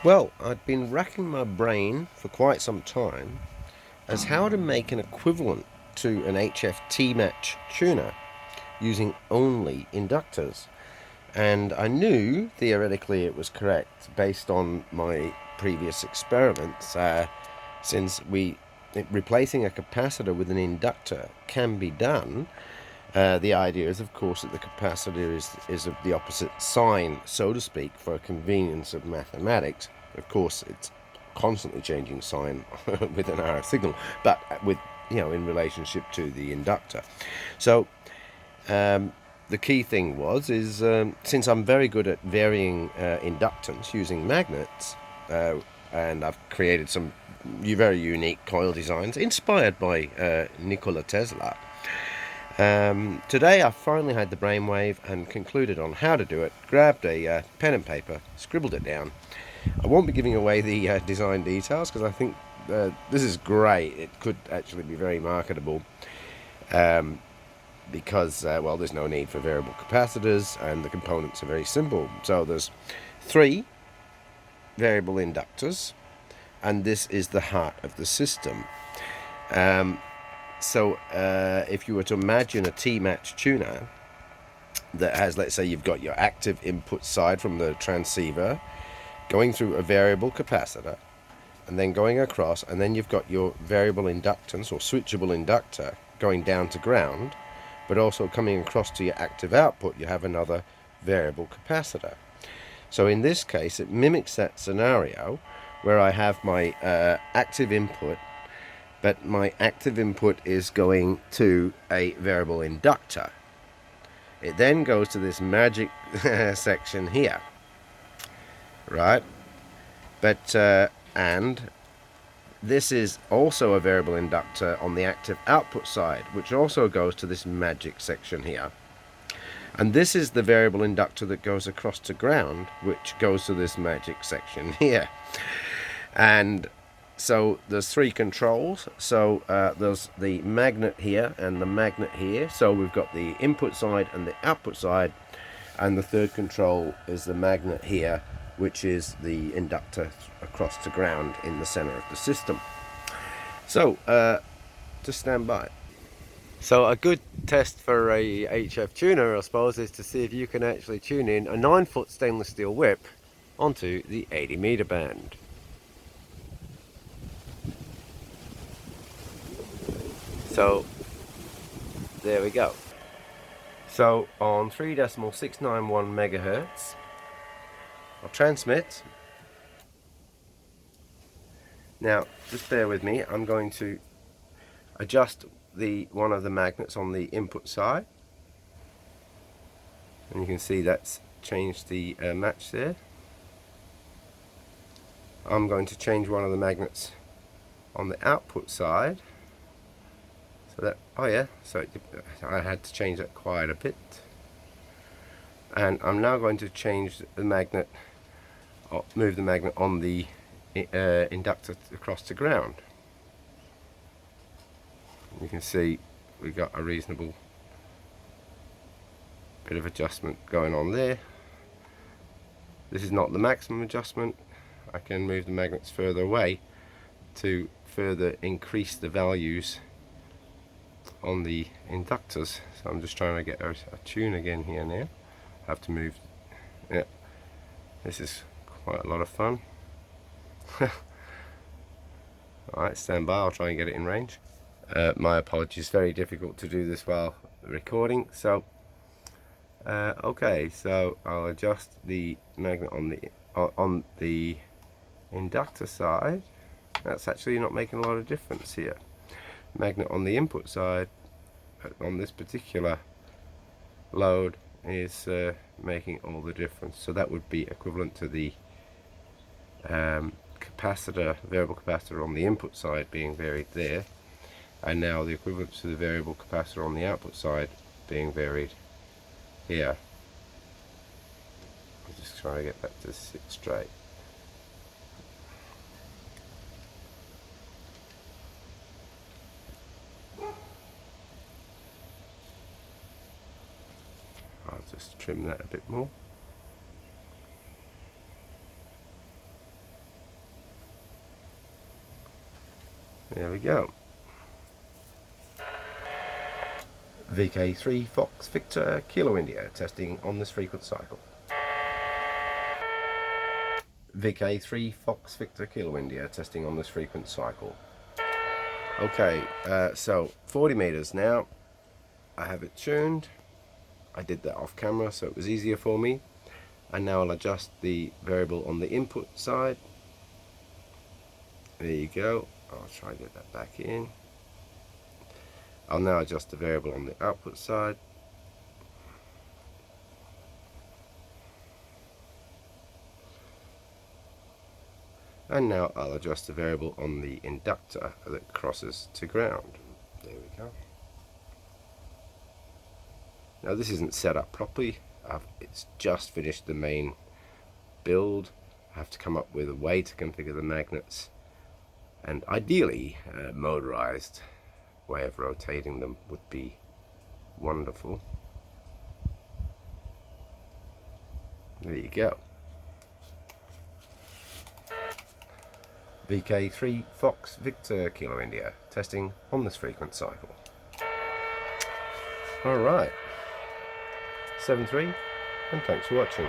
Well, I'd been racking my brain for quite some time as how to make an equivalent to an HF T match tuner using only inductors. And I knew theoretically it was correct based on my previous experiments, since replacing a capacitor with an inductor can be done. The idea is, of course, that the capacitor is of the opposite sign, so to speak, for convenience of mathematics. Of course, it's constantly changing sign with an RF signal, but with in relationship to the inductor. So the key thing is since I'm very good at varying inductance using magnets, and I've created some very unique coil designs inspired by Nikola Tesla. Today I finally had the brainwave and concluded on how to do it, grabbed a pen and paper, scribbled it down. I won't be giving away the design details because I think this is great. It could actually be very marketable because, well, there's no need for variable capacitors and the components are very simple. So there's 3 variable inductors and this is the heart of the system. So if you were to imagine a T-match tuner that has, let's say you've got your active input side from the transceiver going through a variable capacitor and then going across, and then you've got your variable inductance or switchable inductor going down to ground, but also coming across to your active output you have another variable capacitor. So in this case it mimics that scenario where I have my active input, but my active input is going to a variable inductor. It then goes to this magic section here, right? But and this is also a variable inductor on the active output side, which also goes to this magic section here. And this is the variable inductor that goes across to ground, which goes to this magic section here. And so there's 3 controls. So there's the magnet here and the magnet here. So we've got the input side and the output side. And the 3rd control is the magnet here, which is the inductor across to ground in the center of the system. So just stand by. So a good test for a HF tuner, I suppose, is to see if you can actually tune in a 9-foot stainless steel whip onto the 80-meter band. So there we go. So on 3.691 megahertz, I'll transmit. Now just bear with me, I'm going to adjust one of the magnets on the input side, and you can see that's changed the match there. I'm going to change one of the magnets on the output side. So that, oh yeah, so I had to change that quite a bit. And I'm now going to change the magnet, or move the magnet on the inductor across to ground. You can see we got a reasonable bit of adjustment going on there. This is not the maximum adjustment. I can move the magnets further away to further increase the values on the inductors. So I'm just trying to get a tune again here now. I have to move. Yeah, this is quite a lot of fun. Alright, stand by, I'll try and get it in range. My apologies, very difficult to do this while recording. So okay, so I'll adjust the magnet on the inductor side. That's actually not making a lot of difference here. Magnet on the input side on this particular load is making all the difference. So that would be equivalent to the capacitor, variable capacitor on the input side being varied there, and now the equivalent to the variable capacitor on the output side being varied here. I'm just trying to get that to sit straight. I'll just trim that a bit more. There we go. VK3 Fox Victor Kilo India, testing on this frequent cycle. VK3 Fox Victor Kilo India, testing on this frequent cycle. Okay, so 40 meters now. I have it tuned. I did that off camera so it was easier for me. And now I'll adjust the variable on the input side. There you go. I'll try to get that back in. I'll now adjust the variable on the output side. And now I'll adjust the variable on the inductor that crosses to ground. There we go. Now this isn't set up properly. It's just finished the main build. I have to come up with a way to configure the magnets, and ideally a motorized way of rotating them would be wonderful. There you go. VK3 Fox Victor Kilo India, testing on this frequent cycle. Alright, 7-3, and thanks for watching.